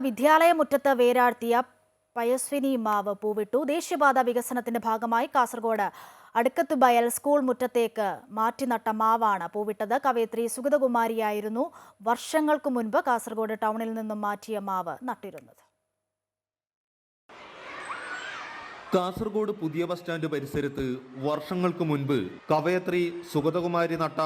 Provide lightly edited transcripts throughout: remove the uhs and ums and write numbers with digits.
വിദ്യാലയമുറ്റത്ത് വേരാഴ്ത്തിയ പയസ്വിനി മാവ് പൂവിട്ടു. ദേശീയപാത വികസനത്തിന്റെ ഭാഗമായി കാസർഗോഡ് അടുക്കത്തുബയൽ സ്കൂൾ മുറ്റത്തേക്ക് മാറ്റിനട്ട മാവാണ് പൂവിട്ടത്. കവയിത്രി സുഗതകുമാരിയായിരുന്നു വർഷങ്ങൾക്ക് മുൻപ് കാസർഗോഡ് ടൗണിൽ നിന്നും മാറ്റിയ മാവ് നട്ടിരുന്നത്. കാസർഗോഡ് പുതിയ ബസ് സ്റ്റാൻഡ് പരിസരത്ത് വർഷങ്ങൾക്ക് മുൻപ് കവയത്രി സുഗതകുമാരി നട്ട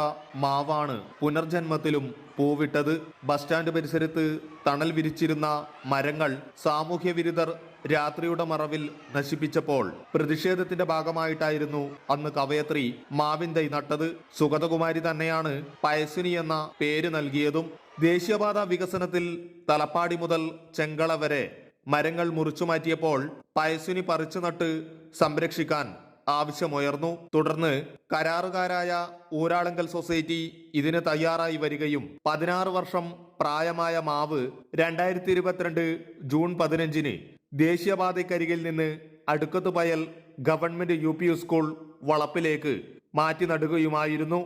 മാവാണ് പുനർജന്മത്തിലും പൂവിട്ടത്. ബസ് സ്റ്റാൻഡ് പരിസരത്ത് തണൽ വിരിച്ചിരുന്ന മരങ്ങൾ സാമൂഹ്യ വിരുദ്ധർ രാത്രിയുടെ മറവിൽ നശിപ്പിച്ചപ്പോൾ പ്രതിഷേധത്തിന്റെ ഭാഗമായിട്ടായിരുന്നു അന്ന് കവയത്രി മാവിൻ തൈ നട്ടത്. സുഗതകുമാരി തന്നെയാണ് പയസ്വിനി എന്ന പേര് നൽകിയതും. ദേശീയപാത വികസനത്തിൽ തലപ്പാടി മുതൽ ചെങ്കള വരെ മരങ്ങൾ മുറിച്ചു മാറ്റിയപ്പോൾ പയസ്വിനി പറിച്ചു നട്ട് സംരക്ഷിക്കാൻ ആവശ്യമുയർന്നു. തുടർന്ന് കരാറുകാരായ ഊരാളുങ്കൽ സൊസൈറ്റി ഇതിന് തയ്യാറായി വരികയും 16 വർഷം പ്രായമായ മാവ് 2022 ജൂൺ 15 ദേശീയപാതയ്ക്കരികിൽ നിന്ന് അടുക്കത്തുബയൽ ഗവൺമെന്റ് UP സ്കൂൾ വളപ്പിലേക്ക് മാറ്റി നടുകയുമായിരുന്നു.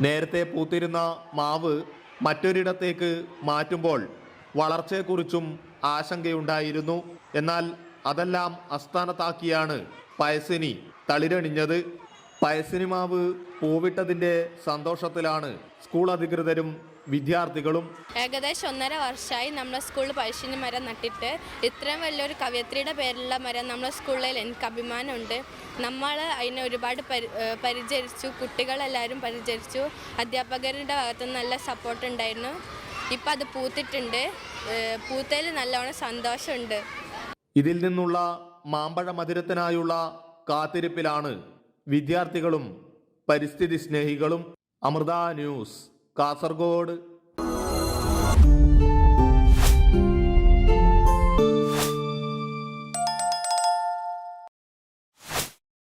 നേരത്തെ പൂത്തിരുന്ന മാവ് മറ്റൊരിടത്തേക്ക് മാറ്റുമ്പോൾ വളർച്ചയെക്കുറിച്ചും ആശങ്കയുണ്ടായിരുന്നു. എന്നാൽ അതെല്ലാം അസ്ഥാനത്താക്കിയാണ് പയസ്വിനി തളിരണിഞ്ഞത്. പയസ്വിനി മാവ് പൂവിട്ടതിൻ്റെ സന്തോഷത്തിലാണ് സ്കൂൾ അധികൃതരും വിദ്യാർത്ഥികളും. ഏകദേശം 1.5 വർഷമായി നമ്മുടെ സ്കൂളിൽ പയസ്വിനി മരം നട്ടിട്ട്. ഇത്രയും വലിയൊരു കവയത്രിയുടെ പേരിലുള്ള മരം നമ്മുടെ സ്കൂളിൽ എനിക്ക് അഭിമാനമുണ്ട്. നമ്മൾ അതിനെ ഒരുപാട് പരിചരിച്ചു, കുട്ടികളെല്ലാവരും പരിചരിച്ചു. അധ്യാപകരുടെ ഭാഗത്തുനിന്ന് നല്ല സപ്പോർട്ട് ഉണ്ടായിരുന്നു. ഇപ്പം അത് പൂത്തിട്ടുണ്ട്. പൂത്തതിൽ നല്ലോണം സന്തോഷമുണ്ട്. ഇതിൽ നിന്നുള്ള മാമ്പഴ മധുരത്തിനായുള്ള കാത്തിരിപ്പിലാണ് വിദ്യാർത്ഥികളും പരിസ്ഥിതി സ്നേഹികളും. അമൃത ന്യൂസ്, കാസർഗോഡ്.